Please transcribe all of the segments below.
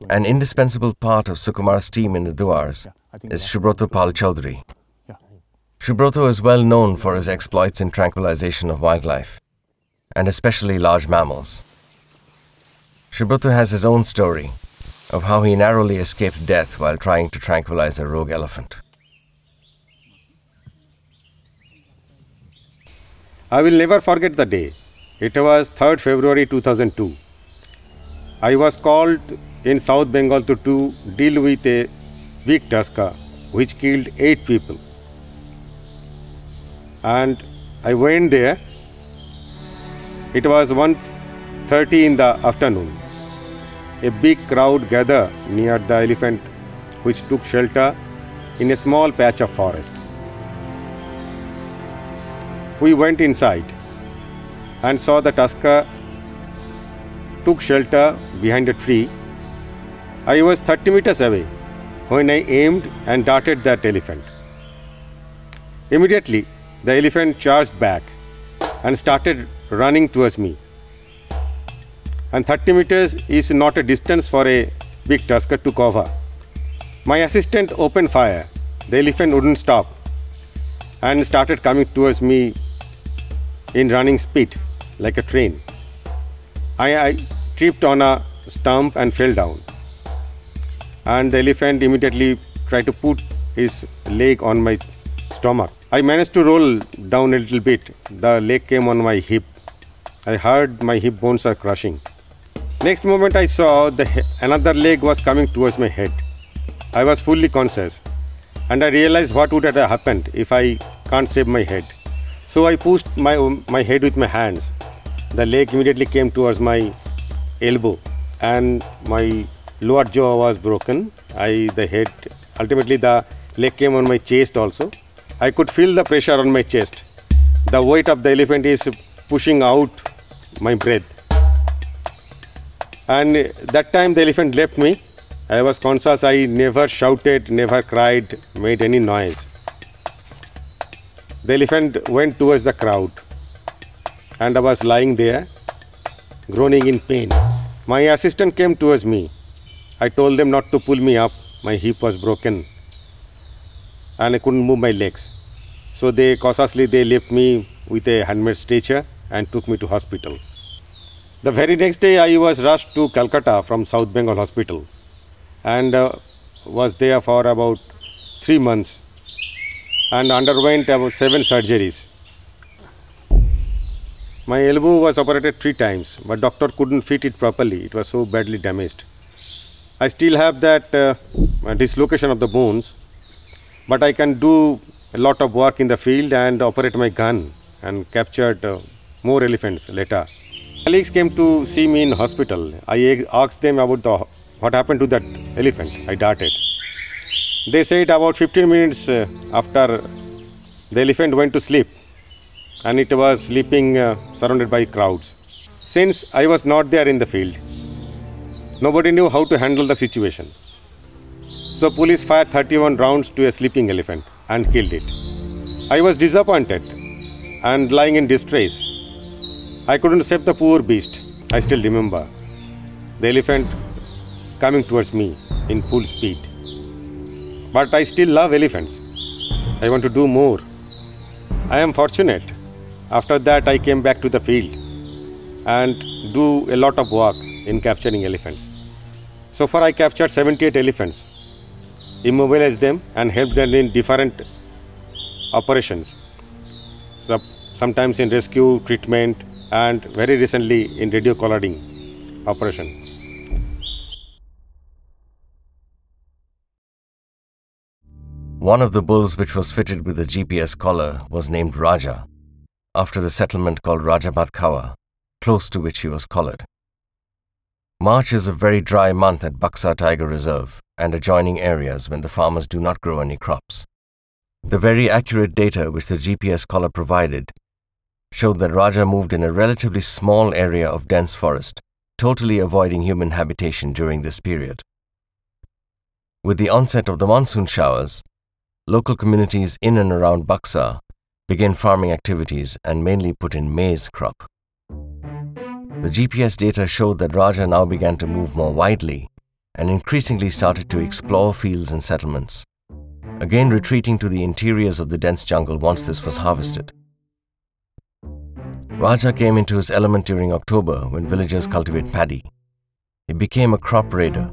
An indispensable part of Sukumar's team in the Duars is Subroto Pal Chaudhary. Subroto is well known for his exploits in tranquilization of wildlife, and especially large mammals. Subroto has his own story of how he narrowly escaped death while trying to tranquilize a rogue elephant. I will never forget the day. It was 3rd February 2002. I was called in South Bengal to deal with a big tusker which killed 8 people. And I went there. It was 1:30 in the afternoon. A big crowd gathered near the elephant which took shelter in a small patch of forest. We went inside and saw the tusker took shelter behind a tree. I was 30 meters away when I aimed and darted that elephant. Immediately, the elephant charged back and started running towards me. And 30 meters is not a distance for a big tusker to cover. My assistant opened fire. The elephant wouldn't stop and started coming towards me in running speed like a train. I tripped on a stump and fell down. And the elephant immediately tried to put his leg on my stomach. I managed to roll down a little bit. The leg came on my hip. I heard my hip bones are crushing. Next moment I saw another leg was coming towards my head. I was fully conscious and I realized what would have happened if I can't save my head. So I pushed my head with my hands. The leg immediately came towards my elbow and my lower jaw was broken. Ultimately the leg came on my chest also. I could feel the pressure on my chest. The weight of the elephant is pushing out my breath. And that time the elephant left me. I was conscious. I never shouted, never cried, made any noise. The elephant went towards the crowd and I was lying there, groaning in pain. My assistant came towards me. I told them not to pull me up. My hip was broken and I couldn't move my legs. So they cautiously left me with a handmade stretcher and took me to hospital. The very next day I was rushed to Calcutta from South Bengal Hospital and was there for about 3 months and underwent about 7 surgeries. My elbow was operated 3 times, but doctor couldn't fit it properly. It was so badly damaged. I still have that dislocation of the bones, but I can do a lot of work in the field and operate my gun and captured more elephants later. Colleagues came to see me in hospital. I asked them about what happened to that elephant I darted. They said about 15 minutes after the elephant went to sleep and it was sleeping surrounded by crowds. Since I was not there in the field, nobody knew how to handle the situation. So police fired 31 rounds to a sleeping elephant and killed it. I was disappointed and lying in distress. I couldn't save the poor beast. I still remember the elephant coming towards me in full speed. But I still love elephants. I want to do more. I am fortunate. After that I came back to the field and do a lot of work in capturing elephants. So far I captured 78 elephants, immobilized them and helped them in different operations. Sometimes in rescue, treatment, and very recently in radio collaring operation. One of the bulls which was fitted with a GPS collar was named Raja, after the settlement called Rajabad Khawa, close to which he was collared. March is a very dry month at Buxa Tiger Reserve and adjoining areas when the farmers do not grow any crops. The very accurate data which the GPS collar provided showed that Raja moved in a relatively small area of dense forest, totally avoiding human habitation during this period. With the onset of the monsoon showers, local communities in and around Buxa began farming activities and mainly put in maize crop. The GPS data showed that Raja now began to move more widely and increasingly started to explore fields and settlements, again retreating to the interiors of the dense jungle once this was harvested. Raja came into his element during October when villagers cultivate paddy. He became a crop raider,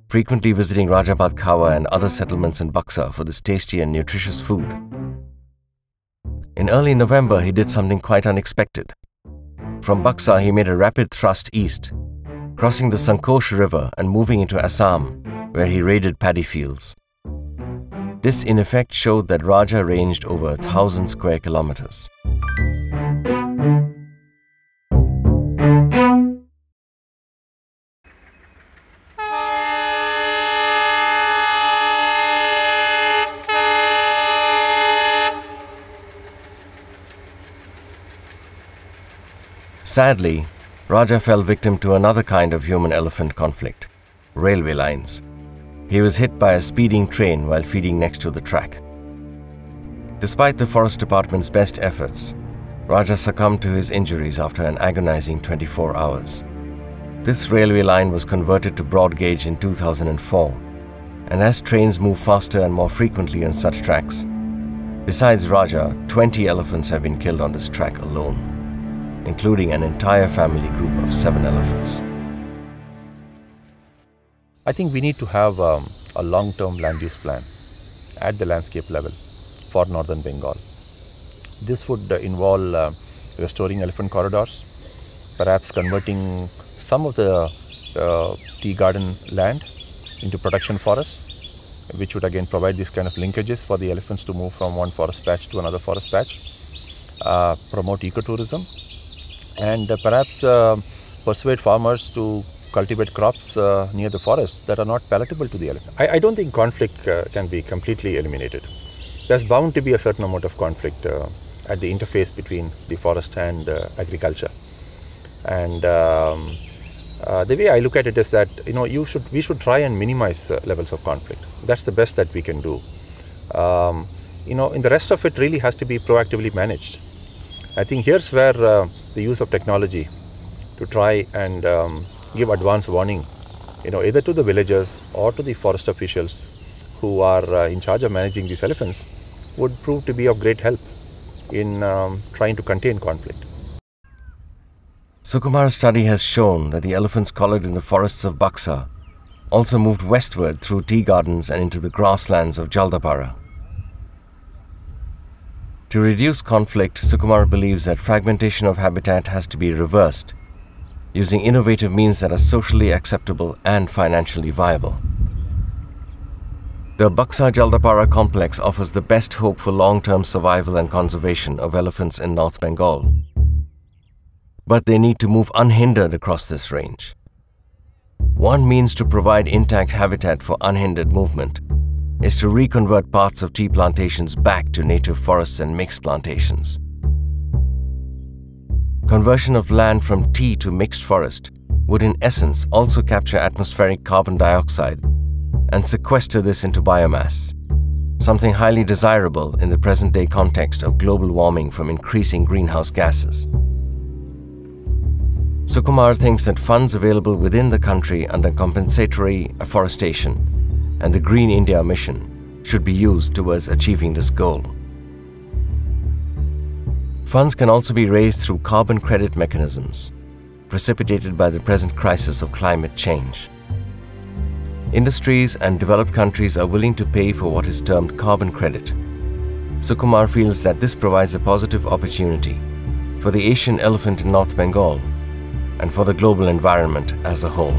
frequently visiting Rajabad Khawa and other settlements in Buxa for this tasty and nutritious food. In early November, he did something quite unexpected. From Buxa, he made a rapid thrust east, crossing the Sankosh River and moving into Assam, where he raided paddy fields. This in effect showed that Raja ranged over 1,000 square kilometers. Sadly, Raja fell victim to another kind of human-elephant conflict: railway lines. He was hit by a speeding train while feeding next to the track. Despite the Forest Department's best efforts, Raja succumbed to his injuries after an agonizing 24 hours. This railway line was converted to broad gauge in 2004, and as trains move faster and more frequently on such tracks, besides Raja, 20 elephants have been killed on this track alone, including an entire family group of 7 elephants. I think we need to have a long-term land use plan at the landscape level for northern Bengal. This would involve restoring elephant corridors, perhaps converting some of the tea garden land into protection forests, which would again provide these kind of linkages for the elephants to move from one forest patch to another forest patch, promote ecotourism, and perhaps persuade farmers to cultivate crops near the forest that are not palatable to the elephant. I don't think conflict can be completely eliminated. There's bound to be a certain amount of conflict at the interface between the forest and agriculture. And the way I look at it is that we should try and minimize levels of conflict. That's the best that we can do. In the rest of it really has to be proactively managed. I think here's where the use of technology to try and give advance warning, either to the villagers or to the forest officials who are in charge of managing these elephants, would prove to be of great help in trying to contain conflict. Sukumar's study has shown that the elephants collared in the forests of Buxa also moved westward through tea gardens and into the grasslands of Jaldapara. To reduce conflict, Sukumar believes that fragmentation of habitat has to be reversed, using innovative means that are socially acceptable and financially viable. The Buxa-Jaldapara complex offers the best hope for long-term survival and conservation of elephants in North Bengal. But they need to move unhindered across this range. One means to provide intact habitat for unhindered movement is to reconvert parts of tea plantations back to native forests and mixed plantations. Conversion of land from tea to mixed forest would in essence also capture atmospheric carbon dioxide and sequester this into biomass, something highly desirable in the present-day context of global warming from increasing greenhouse gases. Sukumar thinks that funds available within the country under compensatory afforestation and the Green India mission should be used towards achieving this goal. Funds can also be raised through carbon credit mechanisms, precipitated by the present crisis of climate change. Industries and developed countries are willing to pay for what is termed carbon credit. Sukumar feels that this provides a positive opportunity for the Asian elephant in North Bengal and for the global environment as a whole.